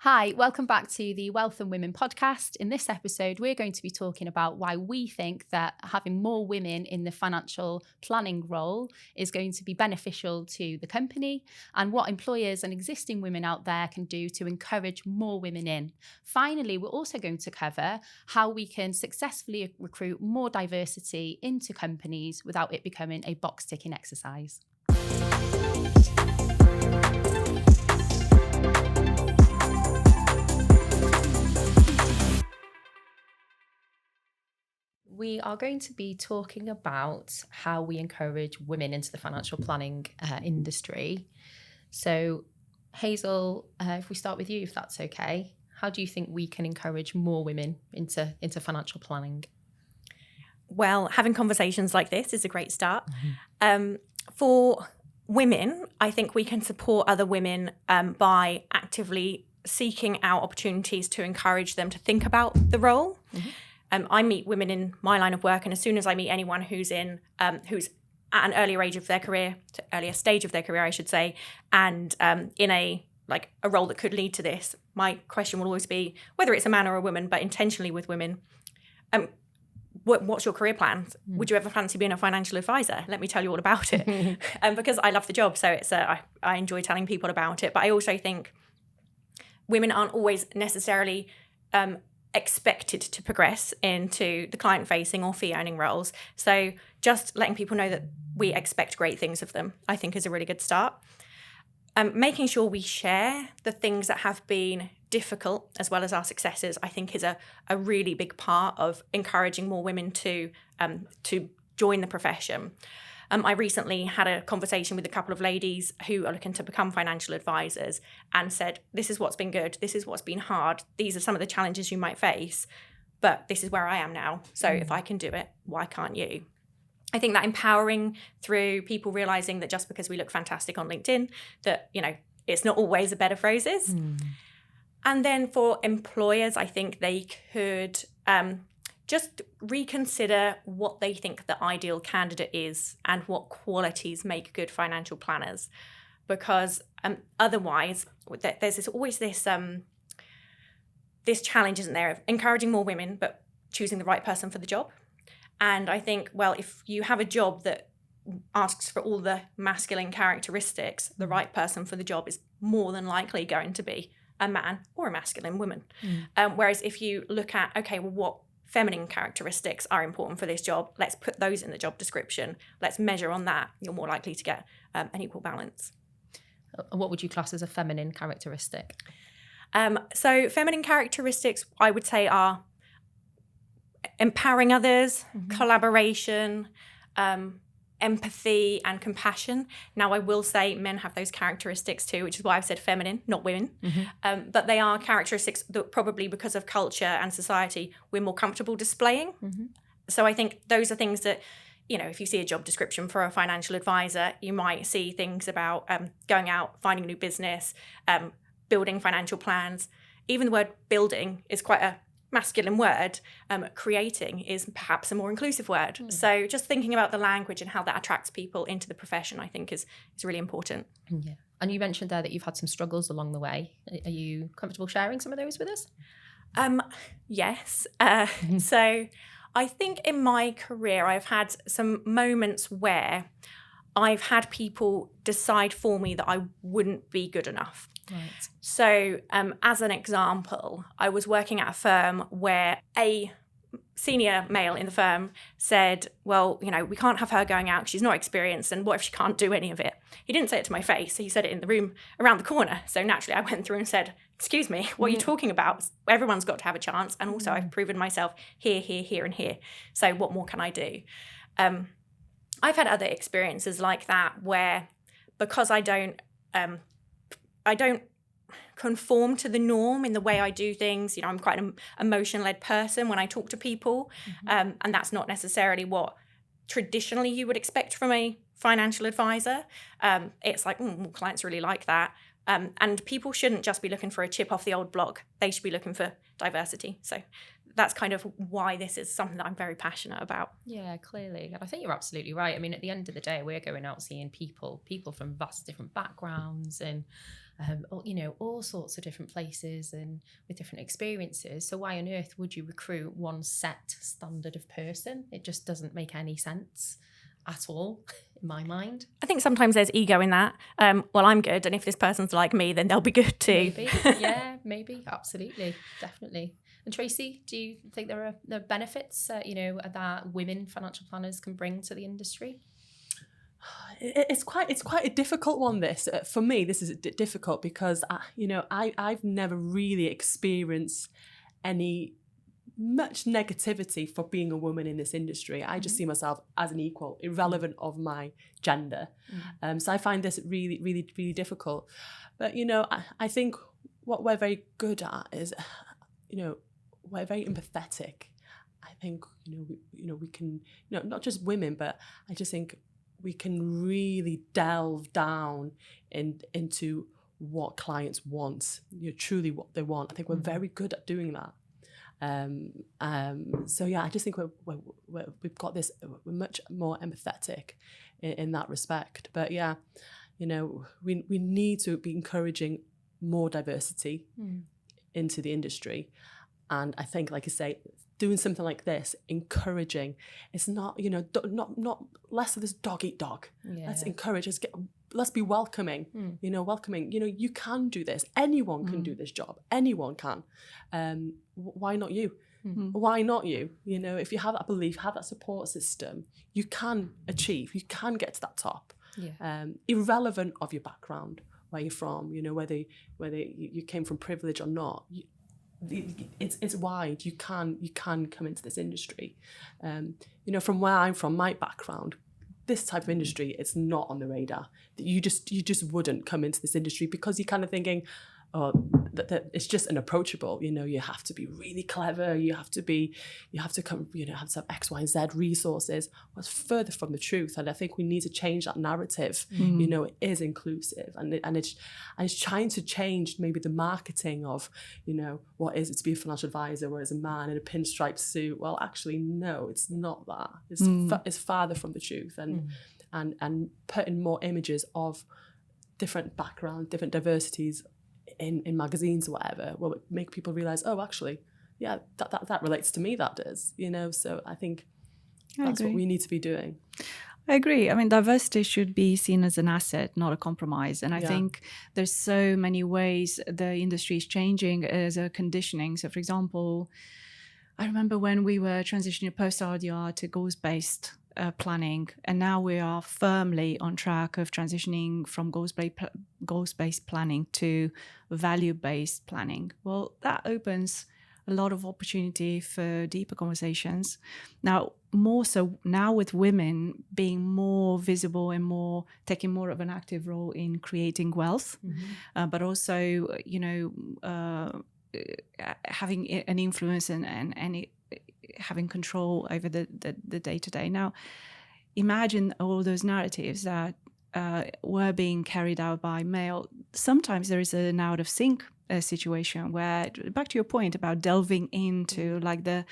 Hi, welcome back to the Wealth and Women podcast. In this episode, we're going to be talking about why we think that having more women in the financial planning role is going to be beneficial to the company and what employers and existing women out there can do to encourage more women in. Finally, we're also going to cover how we can successfully recruit more diversity into companies without it becoming a box-ticking exercise. We are going to be talking about how we encourage women into the financial planning industry. So, Hazel, if we start with you, if that's okay, how do you think we can encourage more women into financial planning? Well, having conversations like this is a great start. For women, I think we can support other women by actively seeking out opportunities to encourage them to think about the role. I meet women in my line of work, and as soon as I meet anyone who's at an earlier age of their career, earlier stage of their career, I should say, and in a role that could lead to this, my question will always be, whether it's a man or a woman, but intentionally with women, what's your career plan? Would you ever fancy being a financial advisor? Let me tell you all about it. Because I love the job, so I enjoy telling people about it. But I also think women aren't always necessarily expected to progress into the client-facing or fee-owning roles. So just letting people know that we expect great things of them, I think, is a really good start. Making sure we share the things that have been difficult as well as our successes, I think, is a really big part of encouraging more women to join the profession. I recently had a conversation with a couple of ladies who are looking to become financial advisors and said, this is what's been good, this is what's been hard, these are some of the challenges you might face, but this is where I am now. So if I can do it, why can't you? I think that empowering through people realizing that just because we look fantastic on LinkedIn, that, it's not always a bed of roses. And then for employers, I think they could just reconsider what they think the ideal candidate is and what qualities make good financial planners. Because otherwise, there's always this challenge, isn't there, of encouraging more women, but choosing the right person for the job. And I think, well, if you have a job that asks for all the masculine characteristics, the right person for the job is more than likely going to be a man or a masculine woman. Whereas if you look at, okay, well, what feminine characteristics are important for this job, let's put those in the job description, let's measure on that, you're more likely to get an equal balance. What would you class as a feminine characteristic? So feminine characteristics, I would say, are empowering others, collaboration, empathy and compassion. Now, I will say men have those characteristics too, which is why I've said feminine, not women. But they are characteristics that probably because of culture and society, we're more comfortable displaying. So I think those are things that, if you see a job description for a financial advisor, you might see things about going out, finding a new business, building financial plans. Even the word building is quite a masculine word. Creating is perhaps a more inclusive word. So just thinking about the language and how that attracts people into the profession, I think is really important. Yeah. And you mentioned there that you've had some struggles along the way. Are you comfortable sharing some of those with us? Yes. So I think in my career, I've had some moments where I've had people decide for me that I wouldn't be good enough. Right. So as an example, I was working at a firm where a senior male in the firm said, well, we can't have her going out because she's not experienced, and what if she can't do any of it? He didn't say it to my face. He said it in the room around the corner. So naturally I went through and said, excuse me, what are you talking about? Everyone's got to have a chance. And also I've proven myself here, here, here, and here. So what more can I do? I've had other experiences like that where, because I don't conform to the norm in the way I do things. I'm quite an emotion-led person when I talk to people. And that's not necessarily what traditionally you would expect from a financial advisor. It's like, well, clients really like that. And people shouldn't just be looking for a chip off the old block. They should be looking for diversity. So that's kind of why this is something that I'm very passionate about. Yeah, clearly. And I think you're absolutely right. I mean, at the end of the day, we're going out seeing people from vast different backgrounds and all sorts of different places and with different experiences. So why on earth would you recruit one set standard of person? It just doesn't make any sense at all, in my mind. I think sometimes there's ego in that. Well, I'm good, and if this person's like me, then they'll be good too. Maybe, yeah, maybe, absolutely, definitely. And Tracy, do you think there are benefits, that women financial planners can bring to the industry? It's quite a difficult one. This for me, this is difficult because I've never really experienced much negativity for being a woman in this industry. I just see myself as an equal, irrelevant of my gender. So I find this really, really, really difficult. But I think what we're very good at is, we're very empathetic. I think we can, not just women, but I just think we can really delve down into what clients want, truly what they want. I think we're very good at doing that. So yeah, I just think we've got this. We're much more empathetic in that respect. But yeah, we need to be encouraging more diversity into the industry, and I think, like I say, doing something like this, encouraging. It's not not less of this dog eat dog. Yeah. Let's encourage. Let's be welcoming. Welcoming. You can do this. Anyone can do this job. Anyone can. Why not you? Why not you? If you have that belief, have that support system, you can achieve. You can get to that top. Yeah. Irrelevant of your background, where you're from. Whether you came from privilege or not. It's wide. You can come into this industry. From where I'm from, my background, this type of industry, it's not on the radar. You just wouldn't come into this industry because you're kind of thinking, oh, that it's just unapproachable. You have to be really clever. You have to come. Have to have X, Y, and Z resources. What's further from the truth? And I think we need to change that narrative. It is inclusive, and it's trying to change maybe the marketing of what is it to be a financial advisor, whereas a man in a pinstripe suit. Well, actually, no, it's not that. It's farther from the truth, and putting more images of different backgrounds, different diversities in magazines or whatever will make people realize, oh, actually, yeah, that relates to me, that does, so I think that's what we need to be doing. I agree. I mean, diversity should be seen as an asset, not a compromise. And I think there's so many ways the industry is changing as a conditioning. So, for example, I remember when we were transitioning post-RDR to goals-based planning, and now we are firmly on track of transitioning from goals-based planning to value-based planning. Well, that opens a lot of opportunity for deeper conversations. Now, more so now with women being more visible and taking more of an active role in creating wealth, but also, having an influence and having control over the day-to-day. Now, imagine all those narratives that were being carried out by male. Sometimes there is an out of sync situation where, back to your point about delving into the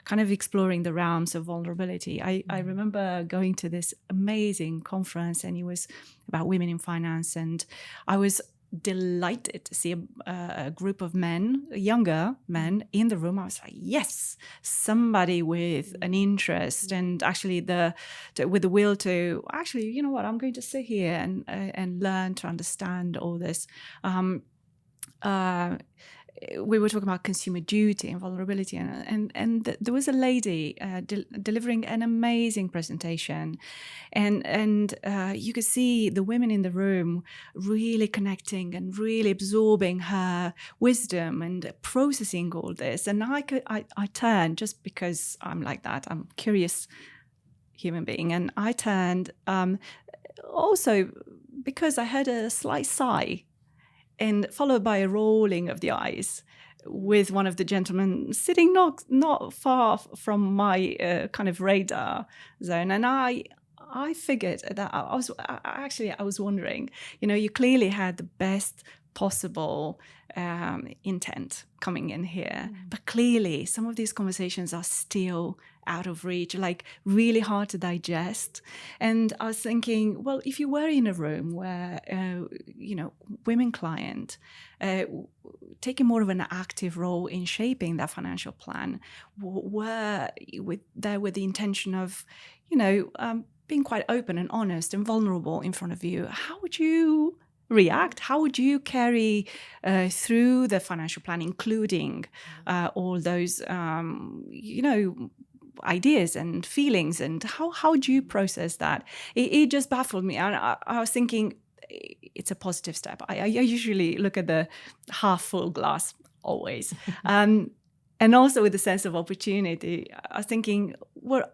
kind of exploring the realms of vulnerability. I remember going to this amazing conference, and it was about women in finance, and I was delighted to see a group of men, younger men, in the room. I was like, yes, somebody with an interest and actually with the will to actually, you know what, I'm going to sit here and learn to understand all this. We were talking about consumer duty and vulnerability, and there was a lady delivering an amazing presentation, and you could see the women in the room really connecting and really absorbing her wisdom and processing all this. And I turned, just because I'm like that, I'm a curious human being, and I turned also because I heard a slight sigh, and followed by a rolling of the eyes, with one of the gentlemen sitting not far from my kind of radar zone. And I figured that I was wondering, you clearly had the best possible intent coming in here. But clearly, some of these conversations are still out of reach, like really hard to digest. And I was thinking, well, if you were in a room where, women client taking more of an active role in shaping that financial plan, were there with the intention of, being quite open and honest and vulnerable in front of you, how would you react? How would you carry through the financial plan, including all those, ideas and feelings, and how would you process that? It just baffled me. And I was thinking, it's a positive step. I usually look at the half full glass always. And also with a sense of opportunity, I was thinking, well,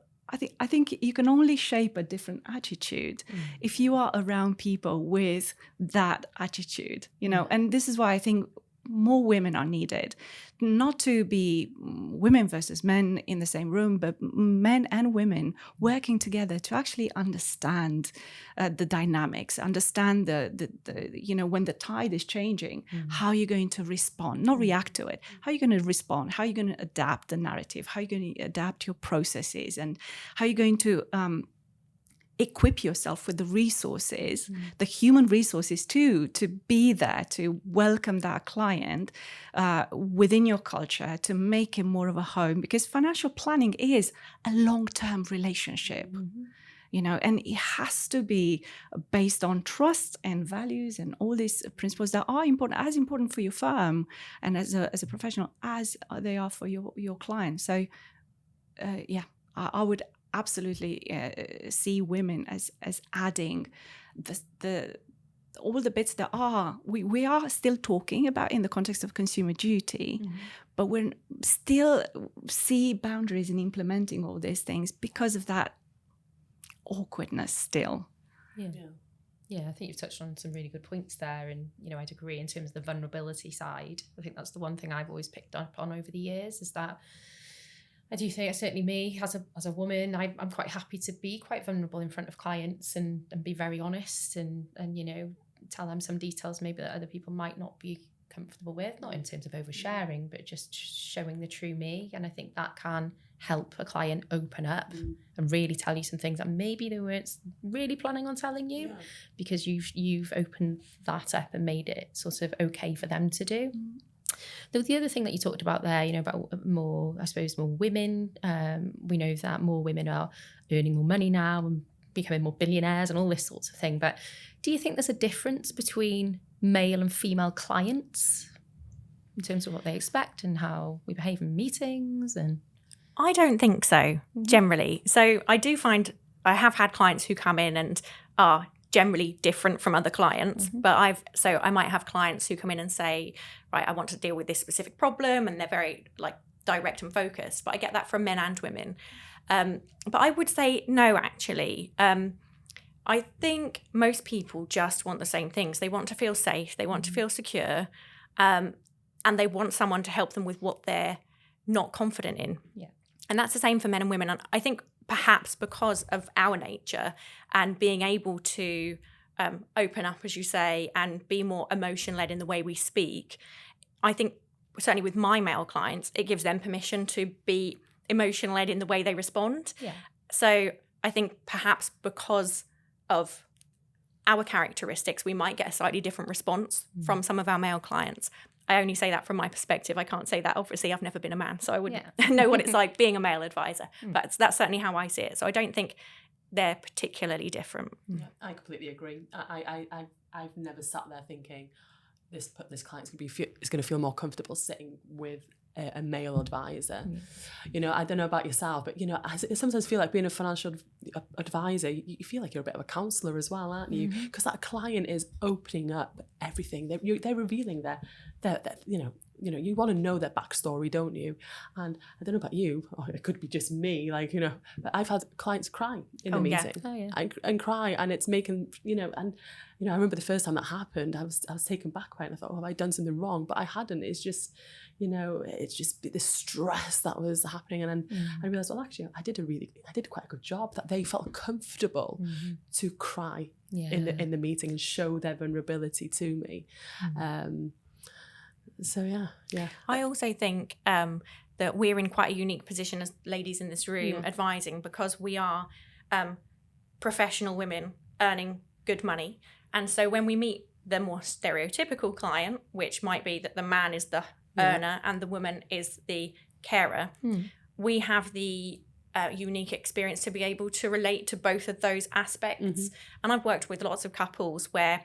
I think you can only shape a different attitude if you are around people with that attitude, and this is why I think more women are needed, not to be women versus men in the same room, but men and women working together to actually understand the dynamics, understand the when the tide is changing, how you're going to respond, not react to it, how you're going to respond, how you're going to adapt the narrative, how you're going to adapt your processes, and how you're going to equip yourself with the resources, the human resources too, to be there, to welcome that client within your culture, to make it more of a home, because financial planning is a long-term relationship, and it has to be based on trust and values and all these principles that are important, as important for your firm and as a professional as they are for your client. So I would absolutely see women as adding the all the bits that we are still talking about in the context of consumer duty, but we still see boundaries in implementing all these things because of that awkwardness still. Yeah, I think you've touched on some really good points there, and I'd agree in terms of the vulnerability side. I think that's the one thing I've always picked up on over the years, is that I do think, certainly me as a woman, I'm quite happy to be quite vulnerable in front of clients and be very honest and tell them some details maybe that other people might not be comfortable with, not in terms of oversharing, but just showing the true me. And I think that can help a client open up and really tell you some things that maybe they weren't really planning on telling you, because you've opened that up and made it sort of okay for them to do. The other thing that you talked about there, about more women, we know that more women are earning more money now and becoming more billionaires and all this sorts of thing. But do you think there's a difference between male and female clients in terms of what they expect and how we behave in meetings? And I don't think so, generally. So I do find I have had clients who come in and are generally different from other clients, but I might have clients who come in and say, right, I want to deal with this specific problem, and they're very direct and focused, but I get that from men and women. But I would say no, actually. I think most people just want the same things. They want to feel safe, they want to feel secure, and they want someone to help them with what they're not confident in. And that's the same for men and women. And I think perhaps because of our nature and being able to open up, as you say, and be more emotion-led in the way we speak, I think certainly with my male clients, it gives them permission to be emotion-led in the way they respond. So I think perhaps because of our characteristics, we might get a slightly different response from some of our male clients. I only say that from my perspective. I can't say that. Obviously, I've never been a man, so I wouldn't know what it's like being a male advisor. But that's certainly how I see it. So I don't think they're particularly different. Yeah, I completely agree. I've never sat there thinking this client's going to feel more comfortable sitting with a male advisor. I don't know about yourself, but I sometimes feel like being a financial advisor, you feel like you're a bit of a counsellor as well, aren't you? Because that client is opening up everything. They're revealing their that you want to know their backstory, don't you? And I don't know about you, or it could be just me, like, but I've had clients cry in the meeting. And cry, and it's making, and I remember the first time that happened, I was taken back by it, and I thought, have I done something wrong? But I hadn't. It's just, it's just the stress that was happening. And then I realized, well, actually, I did quite a good job, that they felt comfortable to cry in the meeting and show their vulnerability to me. So yeah. I also think that we're in quite a unique position as ladies in this room advising, because we are professional women earning good money. And so when we meet the more stereotypical client, which might be that the man is the earner and the woman is the carer, we have the unique experience to be able to relate to both of those aspects. And I've worked with lots of couples where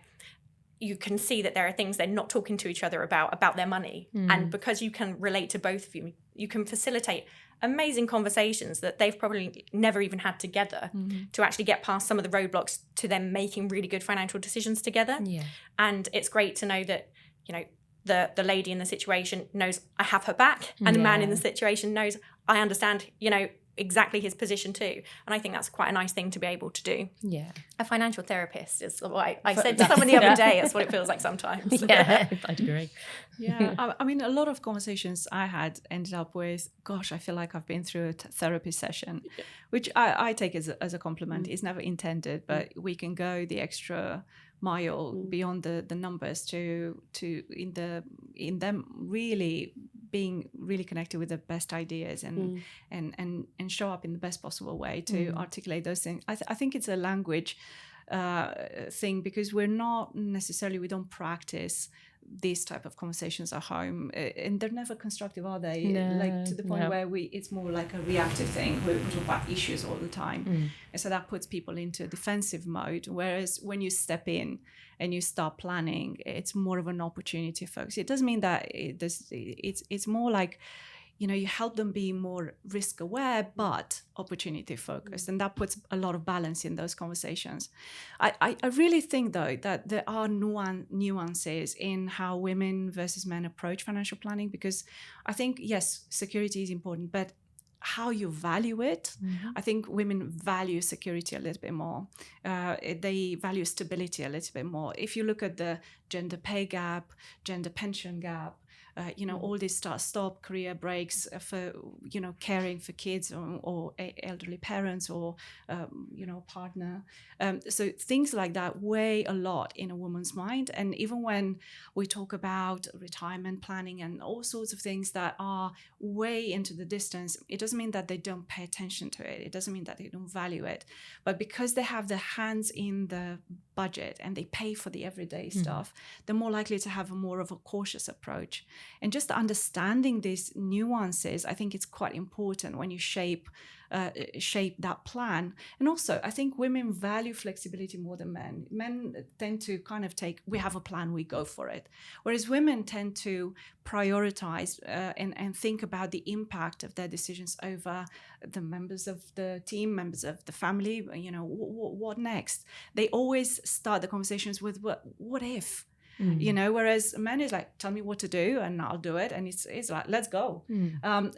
you can see that there are things they're not talking to each other about their money. And because you can relate to both of you, you can facilitate amazing conversations that they've probably never even had together to actually get past some of the roadblocks to them making really good financial decisions together. And it's great to know that, the lady in the situation knows I have her back, and the man in the situation knows I understand, exactly his position too. And I think that's quite a nice thing to be able to do. A financial therapist is what I said to someone the other day. That's what it feels like sometimes. I'd agree. I mean, a lot of conversations I had ended up with, gosh, I feel like I've been through a therapy session, which I take as a compliment. It's never intended, but we can go the extra mile beyond the numbers to in them really being really connected with the best ideas and show up in the best possible way to articulate those things. I think it's a language thing, because we don't practice these type of conversations at home, and they're never constructive, are they? Like, to the point where it's more like a reactive thing. We talk about issues all the time, and so that puts people into a defensive mode. Whereas when you step in and you start planning, it's more of an opportunity focus. It doesn't mean that it's more like, you help them be more risk aware, but opportunity focused. And that puts a lot of balance in those conversations. I really think, though, that there are nuances in how women versus men approach financial planning, because I think, yes, security is important, but how you value it, I think women value security a little bit more. They value stability a little bit more. If you look at the gender pay gap, gender pension gap, all this stop career breaks for, caring for kids or elderly parents or, partner. So things like that weigh a lot in a woman's mind. And even when we talk about retirement planning and all sorts of things that are way into the distance, it doesn't mean that they don't pay attention to it. It doesn't mean that they don't value it. But because they have their hands in the budget and they pay for the everyday stuff, they're more likely to have more of a cautious approach. And just understanding these nuances, I think it's quite important when you shape that plan. And also, I think women value flexibility more than men. Men tend to kind of we have a plan, we go for it. Whereas women tend to prioritize and think about the impact of their decisions over the members of the team, members of the family. What next? They always start the conversations with what if? Whereas men is like, tell me what to do and I'll do it, and it's like, let's go.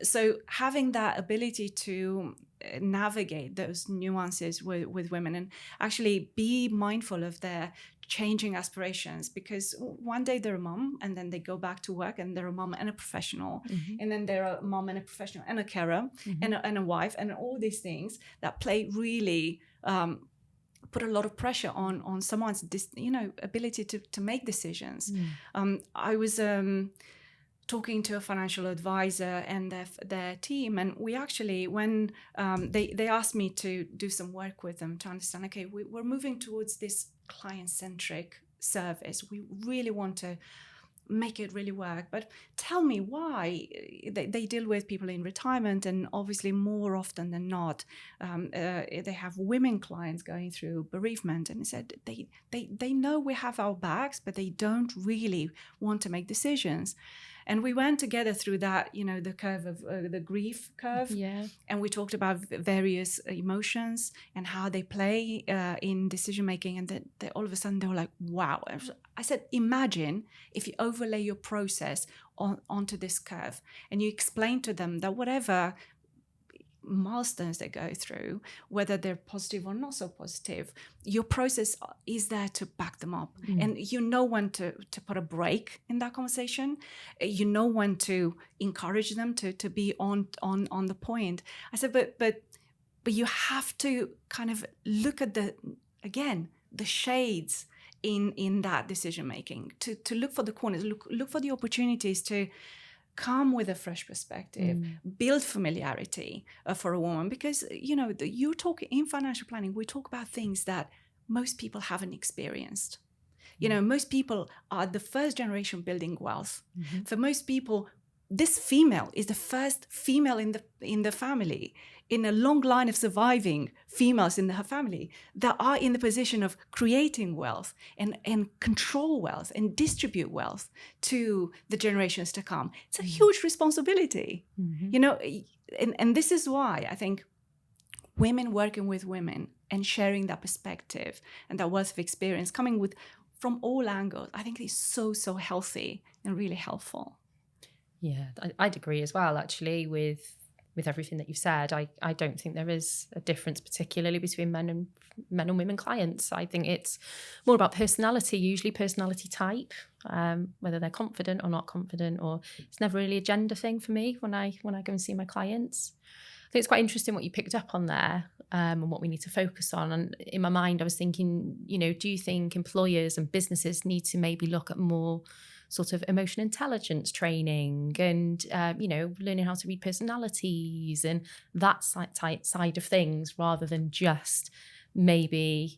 So having that ability to navigate those nuances with women and actually be mindful of their changing aspirations, because one day they're a mom and then they go back to work and they're a mom and a professional, and then they're a mom and a professional and a carer and a wife, and all these things that play really put a lot of pressure on someone's ability to make decisions. I was talking to a financial advisor and their team, and we actually, when they asked me to do some work with them to understand, okay, we're moving towards this client-centric service. We really want to make it really work, but tell me why. They deal with people in retirement, and obviously more often than not they have women clients going through bereavement, and they said they know we have our backs, but they don't really want to make decisions. And we went together through that, the curve of the grief curve. Yeah. And we talked about various emotions and how they play in decision making. And then all of a sudden they were like, wow. I said, imagine if you overlay your process onto this curve and you explain to them that whatever milestones they go through, whether they're positive or not so positive, your process is there to back them up. And you know when to put a break in that conversation. You know when to encourage them to be on the point. I said, but you have to kind of look at the shades in that decision making, to look for the corners, look for the opportunities to come with a fresh perspective, build familiarity for a woman, because you're talking in financial planning, we talk about things that most people haven't experienced. Most people are the first generation building wealth. For most people, this female is the first female in the family, in a long line of surviving females in her family that are in the position of creating wealth and control wealth and distribute wealth to the generations to come. It's a huge responsibility, and this is why I think women working with women and sharing that perspective and that wealth of experience coming from all angles, I think is so healthy and really helpful. Yeah, I'd agree as well, actually, with everything that you've said. I don't think there is a difference particularly between men and women clients. I think it's more about personality, usually personality type, whether they're confident or not confident, or it's never really a gender thing for me when I go and see my clients. I think it's quite interesting what you picked up on there, and what we need to focus on. And in my mind, I was thinking, do you think employers and businesses need to maybe look at more sort of emotional intelligence training and, learning how to read personalities and that side of things, rather than just maybe,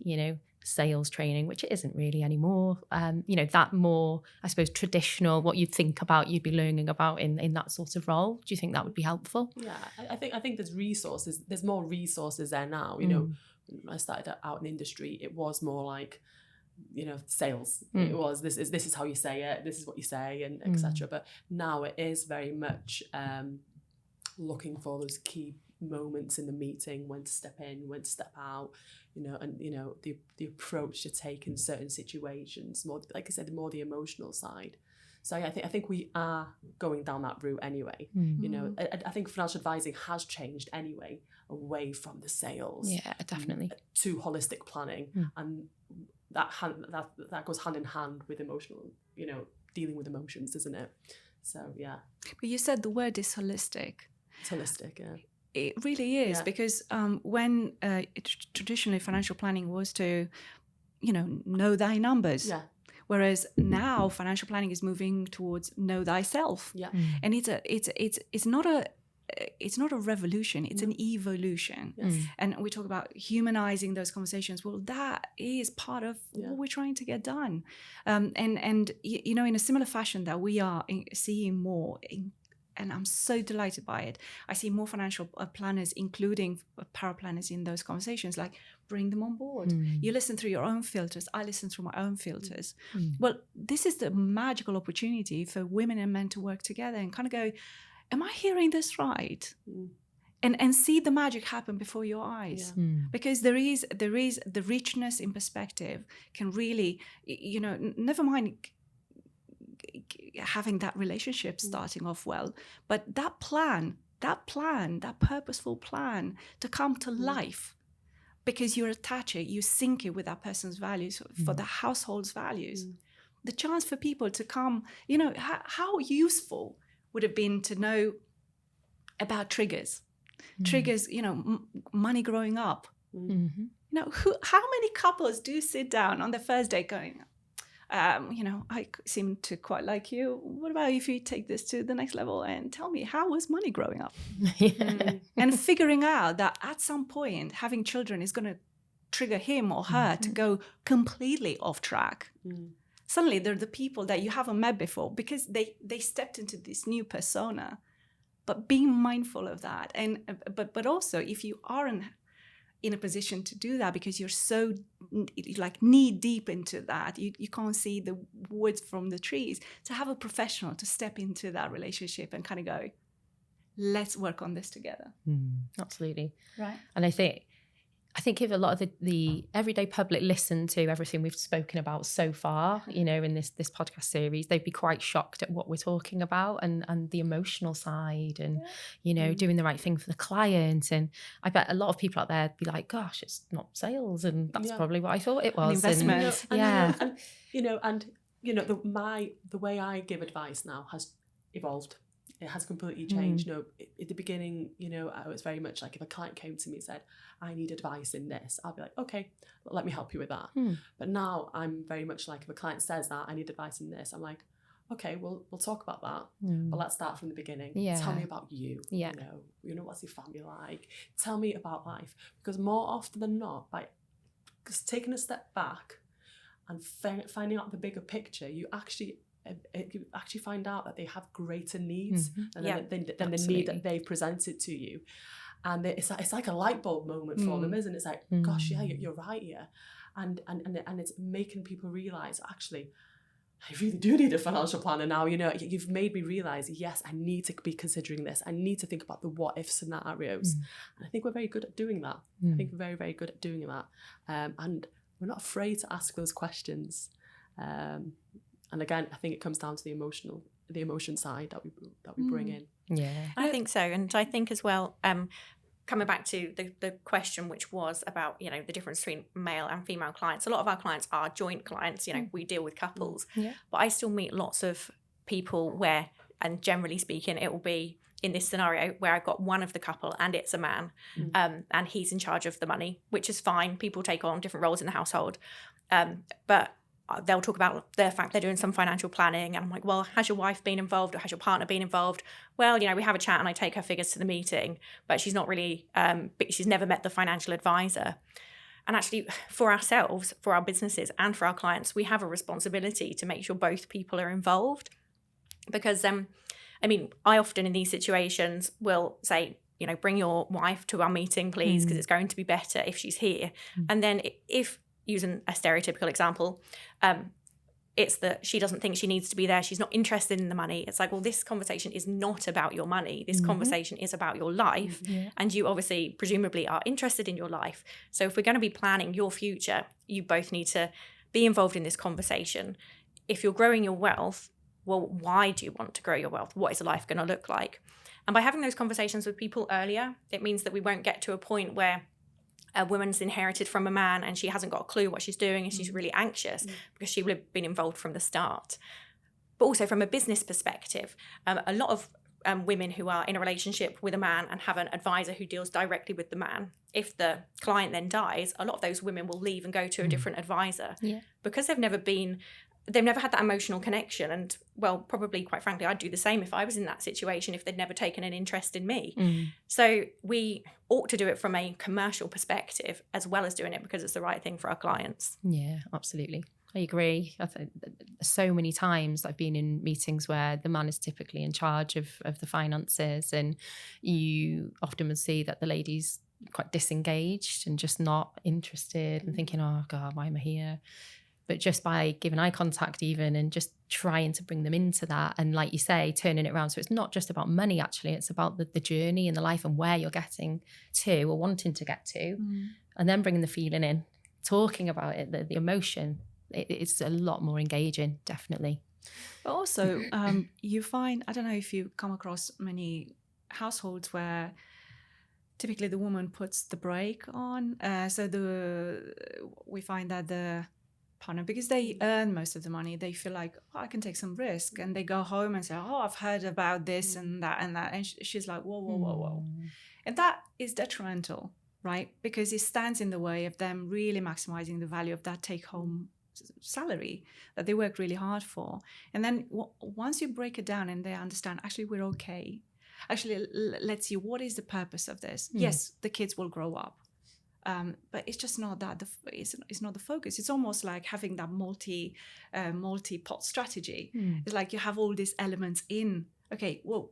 sales training, which it isn't really anymore. That more, I suppose, traditional, what you'd think about, you'd be learning about in that sort of role. Do you think that would be helpful? Yeah, I think there's more resources there now. When I started out in the industry, it was more like, sales. It was this is how you say it, this is what you say, and etc. But now it is very much looking for those key moments in the meeting, when to step in, when to step out, and the approach to take in certain situations, more, like I said, more the emotional side. So yeah, I think we are going down that route anyway. I think financial advising has changed anyway, away from the sales, definitely, to holistic planning, and that goes hand in hand with emotional, dealing with emotions, doesn't it? So yeah. But you said the word is holistic. It's holistic, yeah. It really is, because when traditionally financial planning was to, know thy numbers. Yeah. Whereas now financial planning is moving towards know thyself. Yeah. And it's not a revolution, it's an evolution. Yes. And we talk about humanizing those conversations. Well, that is part of what we're trying to get done. And in a similar fashion that we are seeing more, and I'm so delighted by it, I see more financial planners, including paraplanners, in those conversations, like bring them on board. You listen through your own filters, I listen through my own filters. Well, this is the magical opportunity for women and men to work together and kind of go, am I hearing this right? And see the magic happen before your eyes. Because there is the richness in perspective can really, never mind having that relationship starting off well, but that purposeful plan to come to life, because you attach it, you sync it with that person's values, for the household's values. The chance for people to come, how useful would have been to know about triggers, money growing up. How many couples do sit down on the first day going, I seem to quite like you. What about if you take this to the next level and tell me, how was money growing up? And figuring out that at some point having children is going to trigger him or her to go completely off track. Suddenly they're the people that you haven't met before, because they stepped into this new persona. But being mindful of that, and but also if you aren't in a position to do that because you're so like knee deep into that. You can't see the woods from the trees. To have a professional to step into that relationship and kind of go, let's work on this together. Absolutely. Right. And I think if a lot of the everyday public listen to everything we've spoken about so far, you know, in this podcast series, they'd be quite shocked at what we're talking about and the emotional side and, you know, doing the right thing for the client. And I bet a lot of people out there be like, gosh, it's not sales. And that's probably what I thought it was. Investment. The way I give advice now has evolved. It has completely changed. You know, at the beginning, you know, I was very much like, if a client came to me and said, I need advice in this, I'll be like, okay, let me help you with that. But now I'm very much like, if a client says that I need advice in this, I'm like, okay, we'll talk about that. But let's start from the beginning. Tell me about you. You know, what's your family like? Tell me about life. Because more often than not, by just taking a step back and finding out the bigger picture, you actually find out that they have greater needs than the need that they presented to you. And it's like a light bulb moment for them, isn't it? It's like, gosh, yeah, you're right here. And it's making people realise, actually, I really do need a financial planner now. You know, you've made me realise, yes, I need to be considering this. I need to think about the what if scenarios. And I think we're very good at doing that. I think we're very, very good at doing that. And we're not afraid to ask those questions. And again, I think it comes down to the emotion side that we bring in. Yeah, I think so. And I think as well, coming back to the question, which was about, you know, the difference between male and female clients. A lot of our clients are joint clients. You know, we deal with couples, but I still meet lots of people where, and generally speaking, it will be in this scenario where I've got one of the couple and it's a man, and he's in charge of the money, which is fine. People take on different roles in the household, but they'll talk about the fact they're doing some financial planning. And I'm like, well, has your wife been involved or has your partner been involved? Well, you know, we have a chat and I take her figures to the meeting, but she's not really, she's never met the financial advisor. And actually, for ourselves, for our businesses and for our clients, we have a responsibility to make sure both people are involved. Because, I mean, I often in these situations will say, you know, bring your wife to our meeting, please, because it's going to be better if she's here. And then if, using a stereotypical example, it's that she doesn't think she needs to be there. She's not interested in the money. It's like, well, this conversation is not about your money. This conversation is about your life. And you obviously, presumably, are interested in your life. So if we're going to be planning your future, you both need to be involved in this conversation. If you're growing your wealth, well, why do you want to grow your wealth? What is life going to look like? And by having those conversations with people earlier, it means that we won't get to a point where a woman's inherited from a man and she hasn't got a clue what she's doing and she's really anxious because she would have been involved from the start. But also from a business perspective, a lot of women who are in a relationship with a man and have an advisor who deals directly with the man, if the client then dies, a lot of those women will leave and go to a different advisor because they've never had that emotional connection. And well, probably, quite frankly, I'd do the same if I was in that situation, if they'd never taken an interest in me. So we ought to do it from a commercial perspective as well as doing it because it's the right thing for our clients. Yeah, absolutely. I agree. I think so many times I've been in meetings where the man is typically in charge of the finances, and you often would see that the lady's quite disengaged and just not interested and thinking, oh God, why am I here? But just by giving eye contact even and just trying to bring them into that and, like you say, turning it around. So it's not just about money, actually. It's about the journey and the life and where you're getting to or wanting to get to. And then bringing the feeling in, talking about it, the emotion. It's a lot more engaging, definitely. But also, you find, I don't know if you come across many households where typically the woman puts the brake on. We find that the partner, because they earn most of the money, they feel like, oh, I can take some risk, and they go home and say, oh, I've heard about this and that and that, and she's like, whoa, and that is detrimental, right? Because it stands in the way of them really maximizing the value of that take-home salary that they work really hard for. And then once you break it down and they understand, actually, we're okay. Actually, let's see, what is the purpose of this? Yes, the kids will grow up. But it's just not that. It's not the focus. It's almost like having that multi-pot strategy. It's like you have all these elements in. Okay, well,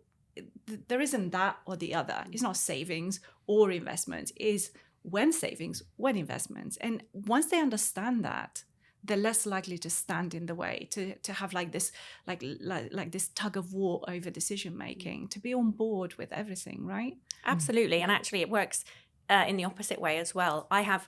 there isn't that or the other. It's not savings or investment. It's when savings, when investments. And once they understand that, they're less likely to stand in the way, to have like this this tug of war over decision making, to be on board with everything, right? Absolutely. And actually it works in the opposite way as well. I have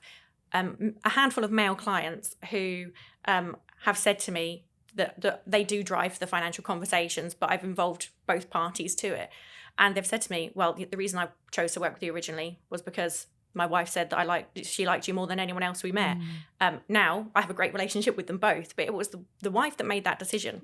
a handful of male clients who have said to me that they do drive the financial conversations, but I've involved both parties to it. And they've said to me, well, the reason I chose to work with you originally was because my wife said that she liked you more than anyone else we met. Now I have a great relationship with them both, but it was the wife that made that decision.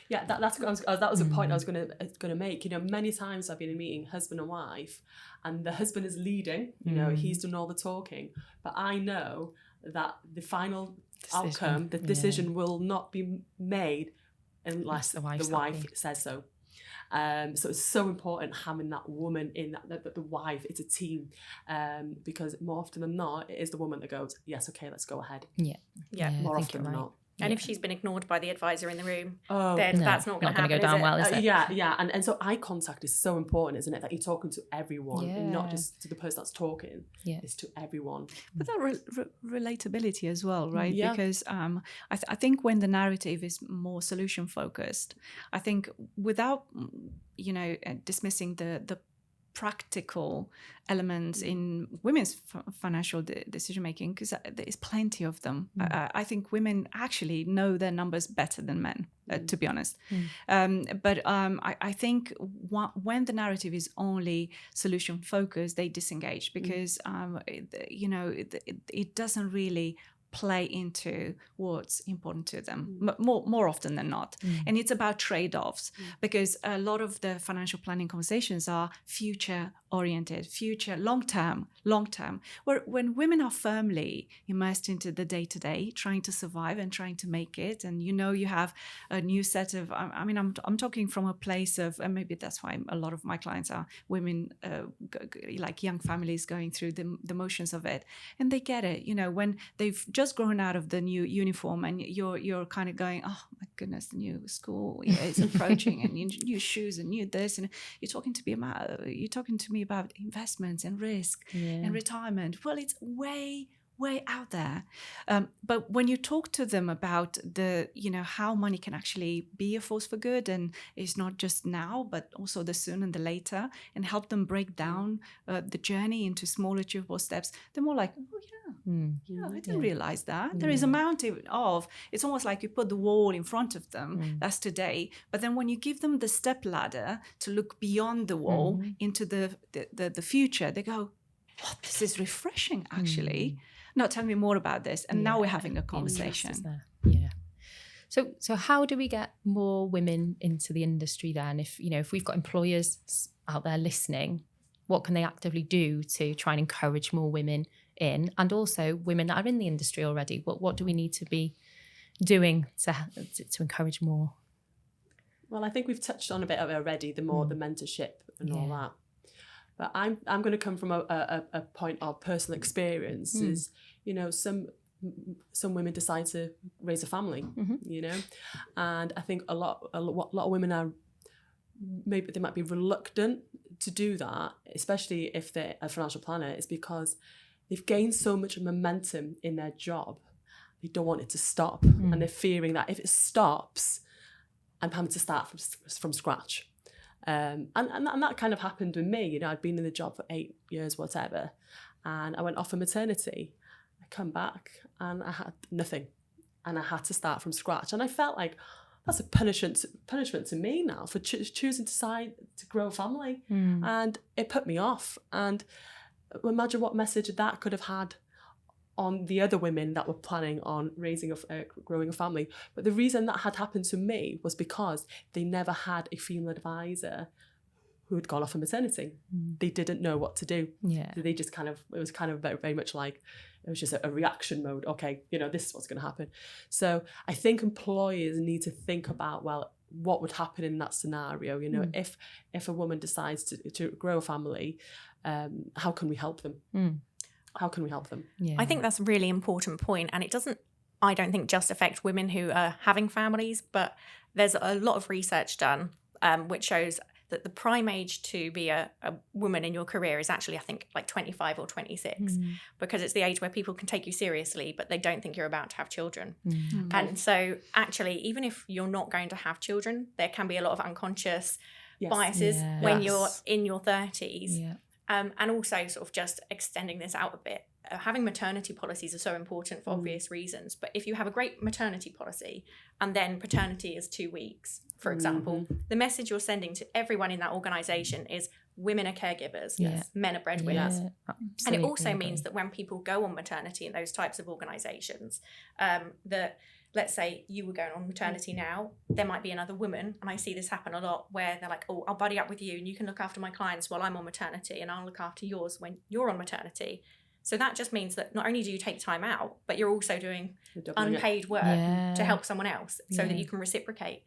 Yeah, that was a point I was going to make. You know, many times I've been in a meeting, husband and wife, and the husband is leading. You know, he's done all the talking, but I know that the final outcome, the decision, will not be made unless the wife says so. So it's so important having that woman in that the wife. It's a team, because more often than not, it is the woman that goes, yes, okay, let's go ahead. More often than not. And if she's been ignored by the advisor in the room, then that's not going to go down well, is it? And so eye contact is so important, isn't it? That you're talking to everyone and not just to the person that's talking. It's to everyone. But that relatability as well, right? Because I think when the narrative is more solution focused, I think without dismissing the practical elements in women's financial decision making, because there's plenty of them. I think women actually know their numbers better than men, to be honest. But I think when the narrative is only solution focused, they disengage because it doesn't really play into what's important to them more often than not. And it's about trade-offs, because a lot of the financial planning conversations are future oriented, future long-term, where when women are firmly immersed into the day-to-day, trying to survive and trying to make it, and you have a new set of, I'm talking from a place of, and maybe that's why a lot of my clients are women, like young families going through the motions of it, and they get it, when they've just grown out of the new uniform and you're kind of going, oh my goodness, the new school is approaching and new shoes and new this, and you're talking to me about investments and risk and retirement. Well, it's way out there. But when you talk to them about how money can actually be a force for good, and it's not just now, but also the soon and the later, and help them break down the journey into small achievable steps, they're more like, I didn't realize that. There is a mountain of, it's almost like you put the wall in front of them, that's today. But then when you give them the step ladder to look beyond the wall into the future, they go, oh, this is refreshing, actually. Now tell me more about this. And now we're having a conversation. So how do we get more women into the industry then? If we've got employers out there listening, what can they actively do to try and encourage more women in, and also women that are in the industry already? What do we need to be doing to encourage more? Well, I think we've touched on a bit of it already, the mentorship and all that. But I'm going to come from a point of personal experience. Is some women decide to raise a family, and I think a lot of women are, maybe they might be reluctant to do that, especially if they're a financial planner, is because they've gained so much momentum in their job, they don't want it to stop, and they're fearing that if it stops, I'm having to start from scratch. And that kind of happened with me. I'd been in the job for 8 years, whatever, and I went off for maternity. I come back and I had nothing, and I had to start from scratch. And I felt like that's a punishment to me now for choosing to decide to grow a family, and it put me off. And imagine what message that could have had on the other women that were planning on growing a family. But the reason that had happened to me was because they never had a female advisor who had gone off on maternity. They didn't know what to do. So they just it was kind of very, very much like, it was just a reaction mode. Okay, this is what's going to happen. So I think employers need to think about, well, what would happen in that scenario? If a woman decides to grow a family, how can we help them? How can we help them? I think that's a really important point, and it doesn't, I don't think, just affect women who are having families, but there's a lot of research done which shows that the prime age to be a woman in your career is actually, I think, like 25 or 26, because it's the age where people can take you seriously, but they don't think you're about to have children. And so actually, even if you're not going to have children, there can be a lot of unconscious biases when you're in your 30s. And also sort of just extending this out a bit. Having maternity policies are so important for obvious reasons. But if you have a great maternity policy and then paternity is 2 weeks, for example, the message you're sending to everyone in that organisation is women are caregivers, men are breadwinners. And it also means that when people go on maternity in those types of organisations, that let's say you were going on maternity now, there might be another woman, and I see this happen a lot, where they're like, oh, I'll buddy up with you and you can look after my clients while I'm on maternity, and I'll look after yours when you're on maternity. So that just means that not only do you take time out, but you're also doing unpaid work to help someone else so that you can reciprocate.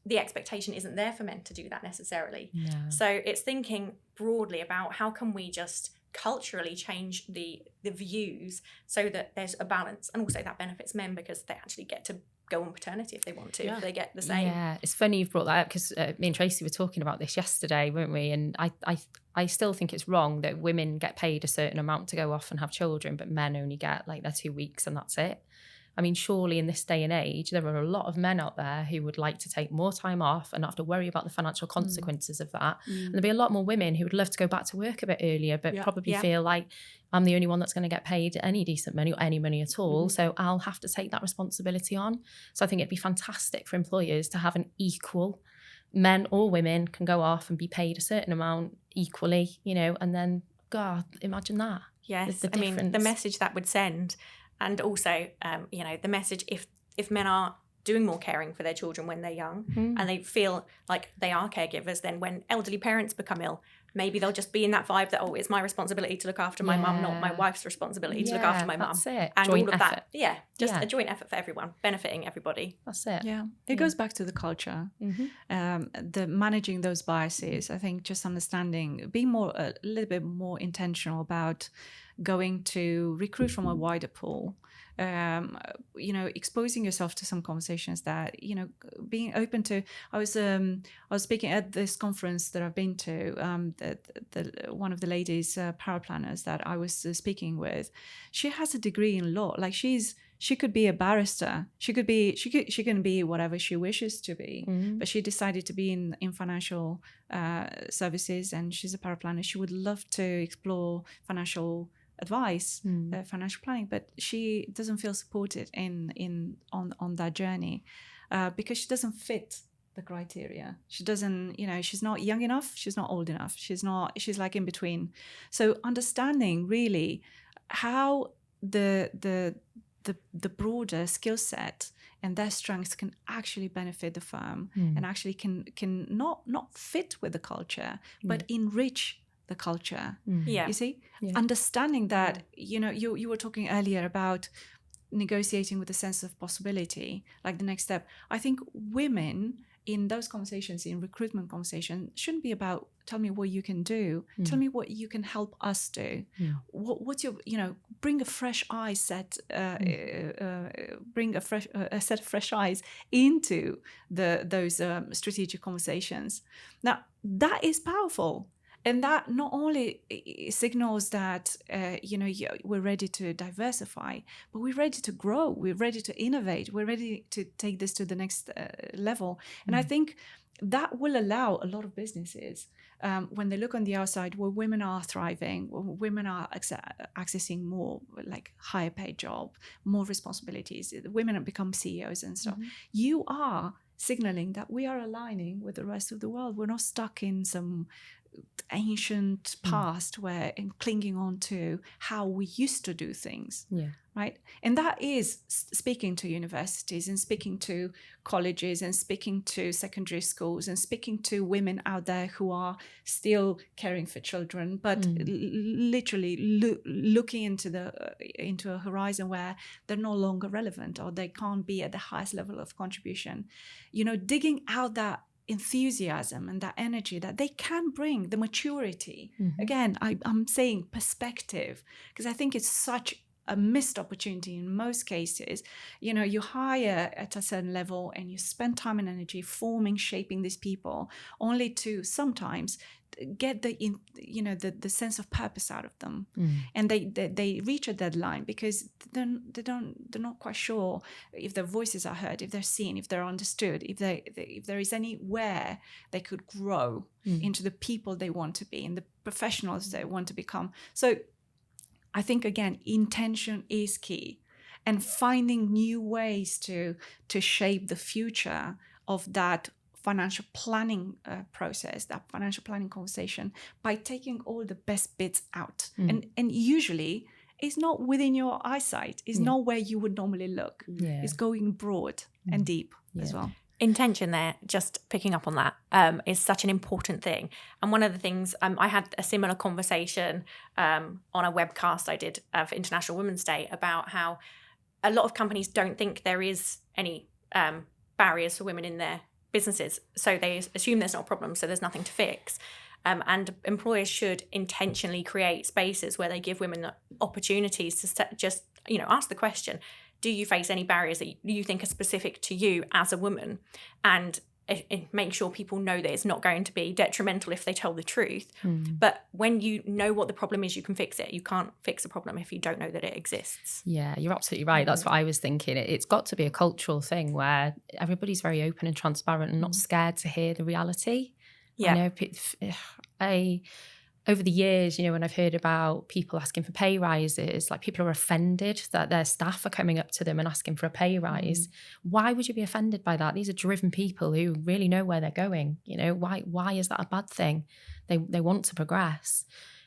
The expectation isn't there for men to do that necessarily. So it's thinking broadly about how can we just culturally change the views so that there's a balance, and also that benefits men because they actually get to go on paternity if they want to, if they get the same. Yeah, it's funny you've brought that up because me and Tracy were talking about this yesterday, weren't we? And I still think it's wrong that women get paid a certain amount to go off and have children, but men only get like their 2 weeks and that's it. I mean, surely in this day and age, there are a lot of men out there who would like to take more time off and not have to worry about the financial consequences of that. And there'll be a lot more women who would love to go back to work a bit earlier, but probably feel like I'm the only one that's going to get paid any decent money or any money at all. So I'll have to take that responsibility on. So I think it'd be fantastic for employers to have an equal, men or women can go off and be paid a certain amount equally, you know, and then, God, imagine that. Yes, I mean, the message that would send. And also, you know, the message, if men are doing more caring for their children when they're young and they feel like they are caregivers, then when elderly parents become ill, maybe they'll just be in that vibe that, oh, it's my responsibility to look after my mum, not my wife's responsibility to look after my mum. That's it. And joint all of effort. that. Just a joint effort for everyone, benefiting everybody. That's it. Yeah, it goes back to the culture, the managing those biases. I think just understanding, being a little bit more intentional about going to recruit from a wider pool, you know, exposing yourself to some conversations that, you know, being open to. I was speaking at this conference that I've been to, one of the ladies, paraplanners that I was speaking with, she has a degree in law. Like she could be a barrister. She can be whatever she wishes to be, but she decided to be in financial services, and she's a paraplanner. She would love to explore financial advice, financial planning, but she doesn't feel supported on that journey because she doesn't fit the criteria. She doesn't, you know, she's not young enough, she's not old enough, she's like in between. So understanding really how the broader skill set and their strengths can actually benefit the firm and actually can not fit with the culture, but enrich the culture. You see, understanding that, you know, you were talking earlier about negotiating with a sense of possibility, like the next step. I think women in those conversations, in recruitment conversation, shouldn't be about tell me what you can do, tell me what you can help us do. What's your, you know, bring a fresh eye set, bring a set of fresh eyes into those strategic conversations. Now that is powerful. And that not only signals that, you know, we're ready to diversify, but we're ready to grow, we're ready to innovate, we're ready to take this to the next level. And I think that will allow a lot of businesses, when they look on the outside, where women are thriving, where women are accessing more like higher paid job, more responsibilities, women have become CEOs and stuff. You are signaling that we are aligning with the rest of the world. We're not stuck in some ancient past where and clinging on to how we used to do things, right? And that is speaking to universities and speaking to colleges and speaking to secondary schools and speaking to women out there who are still caring for children, but literally looking into a horizon where they're no longer relevant or they can't be at the highest level of contribution. You know, digging out that enthusiasm and that energy that they can bring, the maturity. Again, I'm saying perspective, because I think it's such a missed opportunity in most cases. You hire at a certain level and you spend time and energy forming, shaping these people, only to sometimes get the sense of purpose out of them. And they reach a deadline because they're not quite sure if their voices are heard, if they're seen, if they're understood, if there is anywhere they could grow into the people they want to be and the professionals they want to become. So I think, again, intention is key, and finding new ways to shape the future of that financial planning process, that financial planning conversation, by taking all the best bits out. And usually it's not within your eyesight. It's not where you would normally look. It's going broad and deep as well. Intention there, just picking up on that, is such an important thing. And one of the things, I had a similar conversation on a webcast I did for International Women's Day about how a lot of companies don't think there is any barriers for women in their businesses. So they assume there's not a problem, so there's nothing to fix. And employers should intentionally create spaces where they give women opportunities to just, ask the question, do you face any barriers that you think are specific to you as a woman? And make sure people know that it's not going to be detrimental if they tell the truth. But when you know what the problem is, you can fix it. You can't fix a problem if you don't know that it exists. Yeah, you're absolutely right. That's what I was thinking. It's got to be a cultural thing where everybody's very open and transparent and not scared to hear the reality. Yeah. Over the years, when I've heard about people asking for pay rises, like people are offended that their staff are coming up to them and asking for a pay rise. Why would you be offended by that? These are driven people who really know where they're going. Why is that a bad thing? They want to progress.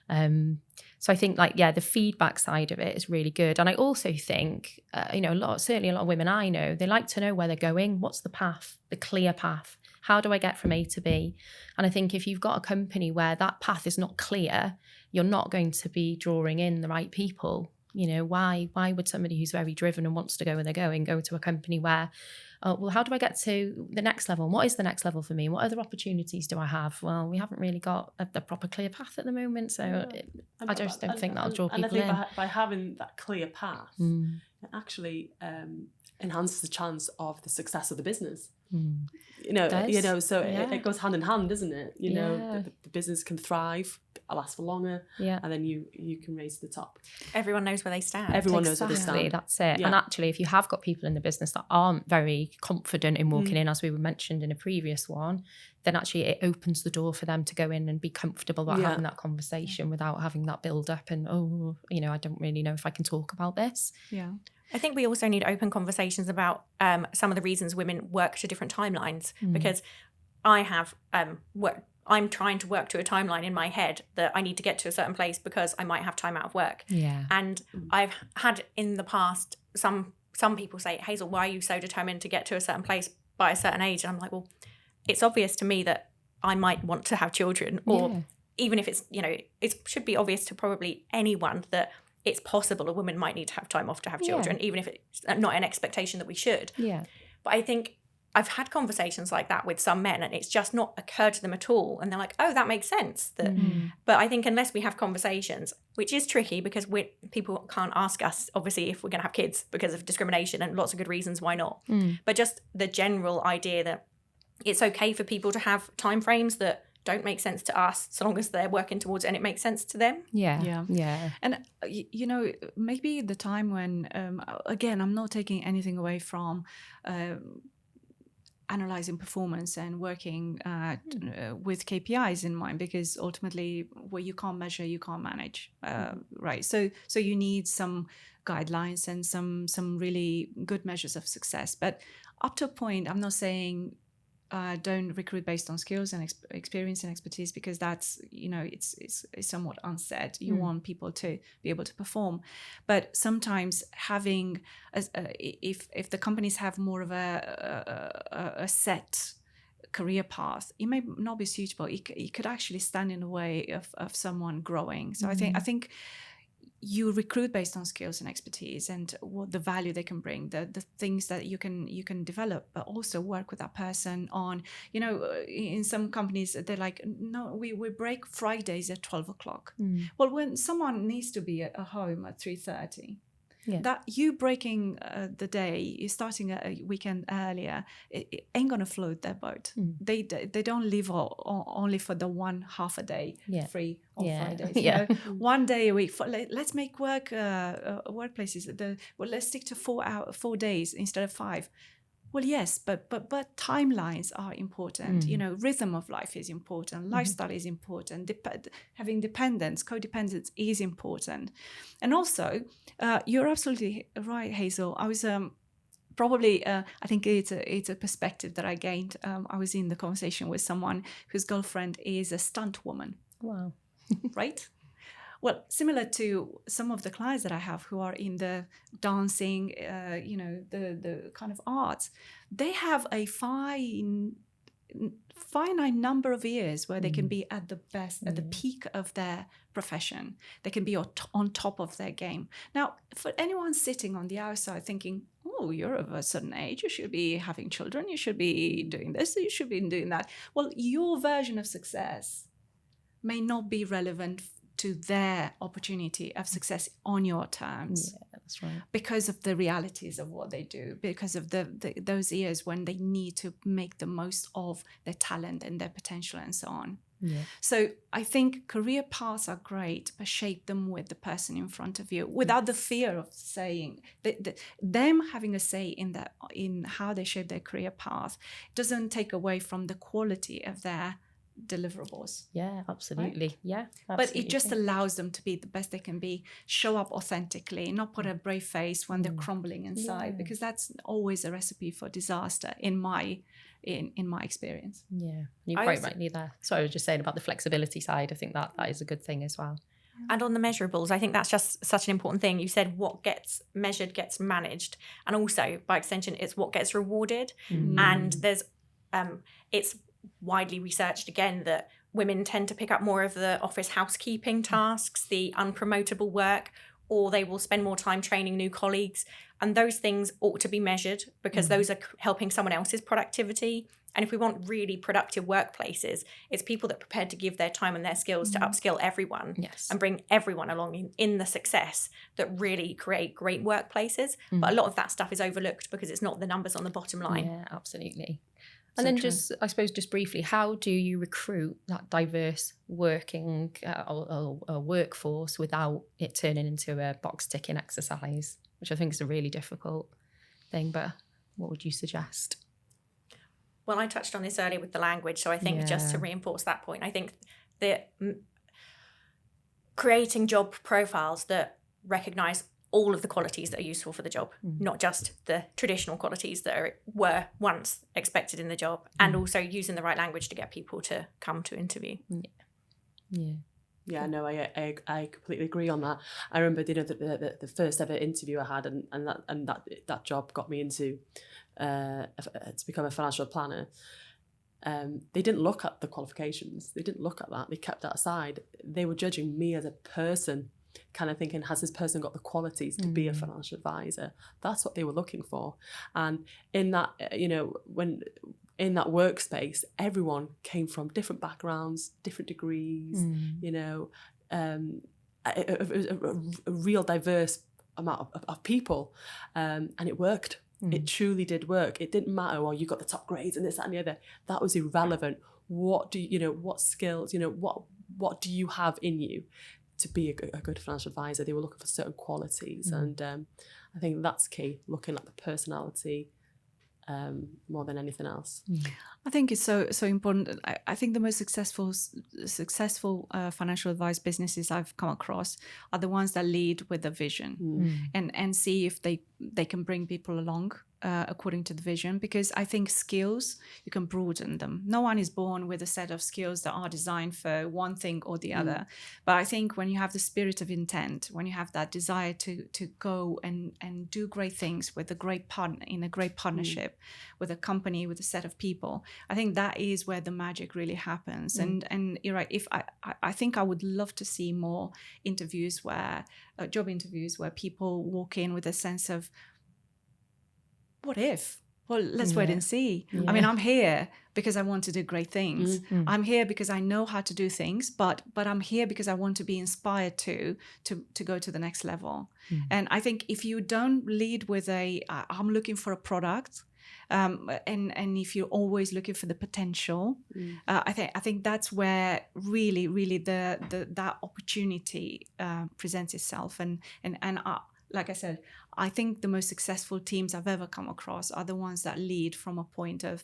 So I think the feedback side of it is really good. And I also think, certainly a lot of women I know, they like to know where they're going. What's the path, the clear path? How do I get from A to B? And I think if you've got a company where that path is not clear, you're not going to be drawing in the right people. Why would somebody who's very driven and wants to go where they're going go to a company where, how do I get to the next level? What is the next level for me? What other opportunities do I have? Well, we haven't really got the proper clear path at the moment. So I just don't think that'll draw people in. And I think by having that clear path, it actually enhances the chance of the success of the business. It goes hand in hand, doesn't it? The business can thrive, last for longer, and then you can raise to the top. Everyone knows where they stand. Everyone knows where they stand. That's it. Yeah. And actually, if you have got people in the business that aren't very confident in walking in, as we mentioned in a previous one, then actually it opens the door for them to go in and be comfortable about having that conversation without having that build up and, I don't really know if I can talk about this. Yeah. I think we also need open conversations about some of the reasons women work to different timelines, because I have I'm trying to work to a timeline in my head that I need to get to a certain place because I might have time out of work. Yeah. And I've had in the past some people say, Hazel, why are you so determined to get to a certain place by a certain age? And I'm like, well, it's obvious to me that I might want to have children, or even if it's, it should be obvious to probably anyone that it's possible a woman might need to have time off to have children, even if it's not an expectation that we should. Yeah. But I think I've had conversations like that with some men and it's just not occurred to them at all. And they're like, oh, that makes sense. But I think unless we have conversations, which is tricky because people can't ask us, obviously, if we're going to have kids because of discrimination and lots of good reasons why not. But just the general idea that it's okay for people to have timeframes that don't make sense to us so long as they're working towards it and it makes sense to them. Yeah. And maybe the time when again, I'm not taking anything away from analyzing performance and working with KPIs in mind, because ultimately what you can't measure you can't manage, right? So you need some guidelines and some really good measures of success, but up to a point, I'm not saying don't recruit based on skills and experience and expertise, because that's, it's somewhat unsaid. You want people to be able to perform. But sometimes having, if the companies have more of a set career path, it may not be suitable. It could actually stand in the way of someone growing. So I think you recruit based on skills and expertise and what the value they can bring, the things that you can develop, but also work with that person on, in some companies, they're like, no, we break Fridays at 12 o'clock. Well, when someone needs to be at home at 3:30, Yeah. That you breaking the day, you starting a weekend earlier, it ain't gonna float their boat. They don't live only for the one half a day free on Fridays. You know, one day a week. Let's make workplaces. Let's stick to 4 days instead of 5. Well, yes, but timelines are important. You know, rhythm of life is important. Lifestyle is important. Having dependence, codependence is important. And also, you're absolutely right, Hazel. I was probably, I think it's a perspective that I gained. I was in the conversation with someone whose girlfriend is a stunt woman. Wow. Right? Well, similar to some of the clients that I have who are in the dancing, you know, the kind of arts, they have a finite number of years where they can be at the best, at the peak of their profession. They can be on top of their game. Now, for anyone sitting on the outside thinking, oh, you're of a certain age, you should be having children, you should be doing this, you should be doing that. Well, your version of success may not be relevant to their opportunity of success on your terms. Yeah, that's right. Because of the realities of what they do, because of those years when they need to make the most of their talent and their potential and so on. Yeah. So I think career paths are great, but shape them with the person in front of you without the fear of saying them having a say in how they shape their career path doesn't take away from the quality of their deliverables. Yeah, absolutely. Right? Yeah, but absolutely. it just allows them to be the best they can be, show up authentically, not put a brave face when they're crumbling inside, because that's always a recipe for disaster in my experience. Yeah, you're quite rightly there. So I was just saying about the flexibility side. I think that is a good thing as well. And on the measurables, I think that's just such an important thing. You said what gets measured gets managed, and also by extension, it's what gets rewarded. And there's it's widely researched again that women tend to pick up more of the office housekeeping tasks, the unpromotable work, or they will spend more time training new colleagues. And those things ought to be measured because those are helping someone else's productivity. And if we want really productive workplaces, it's people that are prepared to give their time and their skills to upskill everyone and bring everyone along in the success that really create great workplaces. But a lot of that stuff is overlooked because it's not the numbers on the bottom line. Yeah, absolutely. And then I suppose briefly, how do you recruit that diverse working workforce without it turning into a box ticking exercise, which I think is a really difficult thing, but what would you suggest? Well, I touched on this earlier with the language, so I think just to reinforce that point, I think that creating job profiles that recognise all of the qualities that are useful for the job, not just the traditional qualities that were once expected in the job, and also using the right language to get people to come to interview. Yeah, no, I completely agree on that. I remember, you know, the first ever interview I had, and that job got me into to become a financial planner. They didn't look at the qualifications. They didn't look at that. They kept that aside. They were judging me as a person, kind of thinking, has this person got the qualities to be a financial advisor? That's what they were looking for. And in that, you know, in that workspace, everyone came from different backgrounds, different degrees, you know, a real diverse amount of people. And it worked. It truly did work. It didn't matter, well, you got the top grades and this, that, and the other. That was irrelevant. What skills, you know, what do you have in you to be a good financial advisor? They were looking for certain qualities. And I think that's key, looking at the personality more than anything else. I think it's so important. I think the most successful financial advice businesses I've come across are the ones that lead with a vision and see if they can bring people along according to the vision, because I think skills, you can broaden them. No one is born with a set of skills that are designed for one thing or the other. But I think when you have the spirit of intent, when you have that desire to go and do great things with a great partner, in a great partnership with a company, with a set of people, I think that is where the magic really happens. And you're right, if I think I would love to see more interviews where job interviews where people walk in with a sense of, what if? well, let's wait and see. I mean, I'm here because I want to do great things. I'm here because I know how to do things, but I'm here because I want to be inspired to go to the next level. And I think if you don't lead with I'm looking for a product, and if you're always looking for the potential, I think that's where really that opportunity presents itself. And like I said, I think the most successful teams I've ever come across are the ones that lead from a point of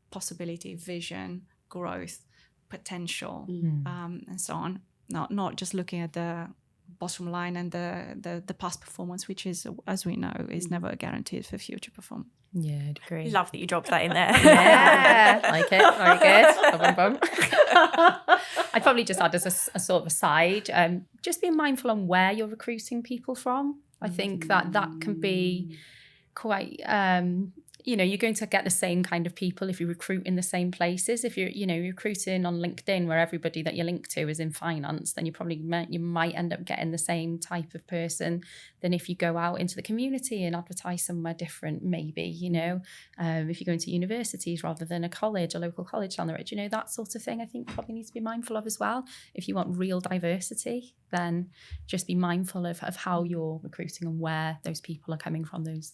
possibility, vision, growth, potential, and so on. Not just looking at the bottom line and the past performance, which is, as we know, is never guaranteed for future performance. Yeah, I'd agree. Love that you dropped that in there. Yeah, like it. Very good. Bum, bum. I'd probably just add as a sort of aside, just being mindful on where you're recruiting people from. I think that can be quite, you're going to get the same kind of people if you recruit in the same places. If you're recruiting on LinkedIn where everybody that you're linked to is in finance, then you might end up getting the same type of person than if you go out into the community and advertise somewhere different, maybe, if you go into universities rather than a local college down the road, that sort of thing, I think probably needs to be mindful of as well. If you want real diversity, then just be mindful of how you're recruiting and where those people are coming from, those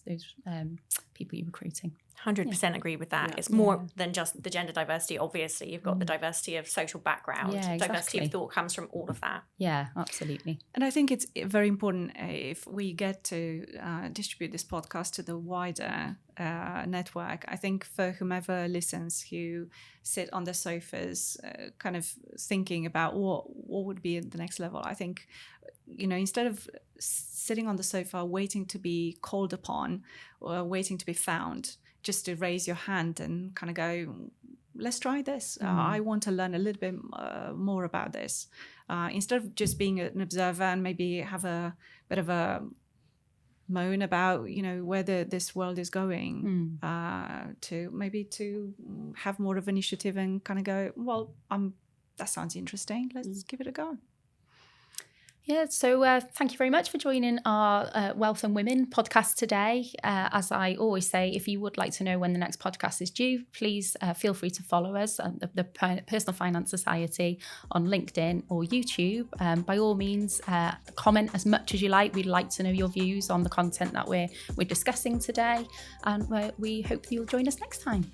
people you're recruiting. 100% agree with that. It's more than just the gender diversity. Obviously, you've got the diversity of social background. Diversity of thought comes from all of that. Yeah, absolutely. And I think it's very important if we get to distribute this podcast to the wider network. I think for whomever listens who sit on the sofas kind of thinking about what would be the next level, I think, instead of sitting on the sofa waiting to be called upon or waiting to be found, just to raise your hand and kind of go, let's try this. I want to learn a little bit more about this. Instead of just being an observer and maybe have a bit of a moan about, where this world is going, to have more of initiative and kind of go, well, that sounds interesting. Let's give it a go. Yeah, so thank you very much for joining our Wealth and Women podcast today. As I always say, if you would like to know when the next podcast is due, please feel free to follow us at the Personal Finance Society on LinkedIn or YouTube. By all means, comment as much as you like. We'd like to know your views on the content that we're discussing today, and we hope you'll join us next time.